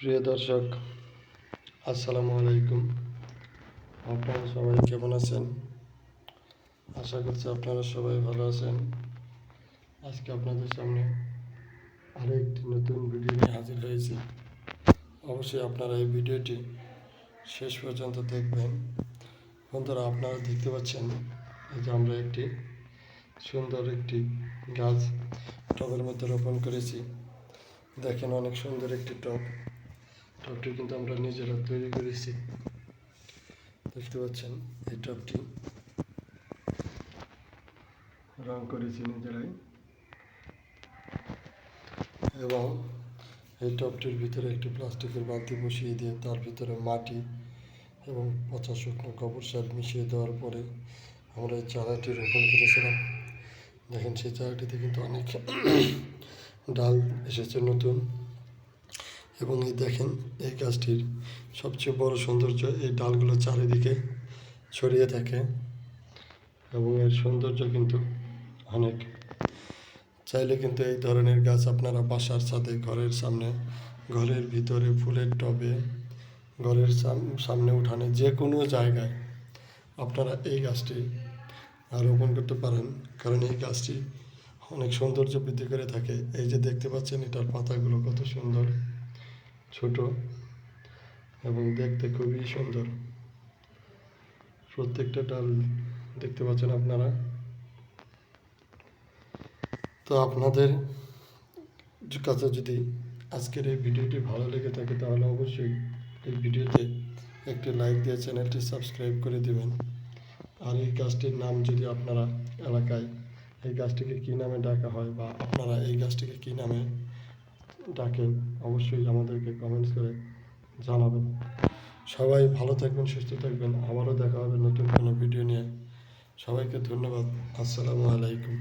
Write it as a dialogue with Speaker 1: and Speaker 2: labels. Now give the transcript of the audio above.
Speaker 1: প্রিয় দর্শক, আসসালামু আলাইকুম। আপনারা সবাই কেমন আছেন? আশা করছি আপনারা সবাই ভালো আছেন। আজকে আপনাদের সামনে আরও একটি নতুন ভিডিও নিয়ে হাজির হয়েছি। অবশ্যই আপনারা এই ভিডিওটি শেষ পর্যন্ত দেখবেন। বন্ধুরা, আপনারা দেখতে পাচ্ছেন এই যে আমরা একটি সুন্দর একটি গাছ টবের মধ্যে রোপণ করেছি। দেখেন, অনেক সুন্দর একটি টবটি কিন্তু আমরা নিজেরা তৈরি করেছি। দেখতে পাচ্ছেন এই টবটি রং করেছি নিজেরাই, এবং এই টবটির ভিতরে একটি প্লাস্টিকের বালতি বসিয়ে দিয়ে তার ভিতরে মাটি এবং পচা শুকনো গোবর সার মিশিয়ে দেওয়ার পরে আমরা এই চারাটি রোপণ করেছিলাম। দেখেন, সেই চারাটিতে কিন্তু অনেক ডাল এসেছে নতুন। এবং এই দেখেন, এই গাছটির সবচেয়ে বড় সৌন্দর্য এই ডালগুলো চারিদিকে ছড়িয়ে থাকে, এবং এর সৌন্দর্য কিন্তু অনেক। চাইলে কিন্তু এই ধরনের গাছ আপনারা বাসার ছাদে, ঘরের সামনে, ঘরের ভিতরে, ফুলের টবে, ঘরের সামনে, উঠানে, যে কোনো জায়গায় আপনারা এই গাছটি রোপণ করতে পারেন। কারণ এই গাছটি অনেক সৌন্দর্য বৃদ্ধি করে থাকে। এই যে দেখতে পাচ্ছেন, এটার পাতাগুলো কত সুন্দর, ছোট এবং দেখতে খুবই সুন্দর। প্রত্যেকটা ডাল দেখতে পাচ্ছেন আপনারা। তো আপনাদের কাছে যদি আজকের এই ভিডিওটি ভালো লেগে থাকে, তাহলে অবশ্যই এই ভিডিওতে একটি লাইক দিয়ে চ্যানেলটি সাবস্ক্রাইব করে দেবেন। আর এই গাছটির নাম যদি আপনারা এলাকায় এই গাছটিকে কী নামে ডাকা হয়, বা আপনারা এই গাছটিকে কী নামে ডাকেন, অবশ্যই আমাদেরকে কমেন্টস করে জানাবেন। সবাই ভালো থাকবেন, সুস্থ থাকবেন। আবারও দেখা হবে নতুন কোনো ভিডিও নিয়ে। সবাইকে ধন্যবাদ। আসসালামু আলাইকুম।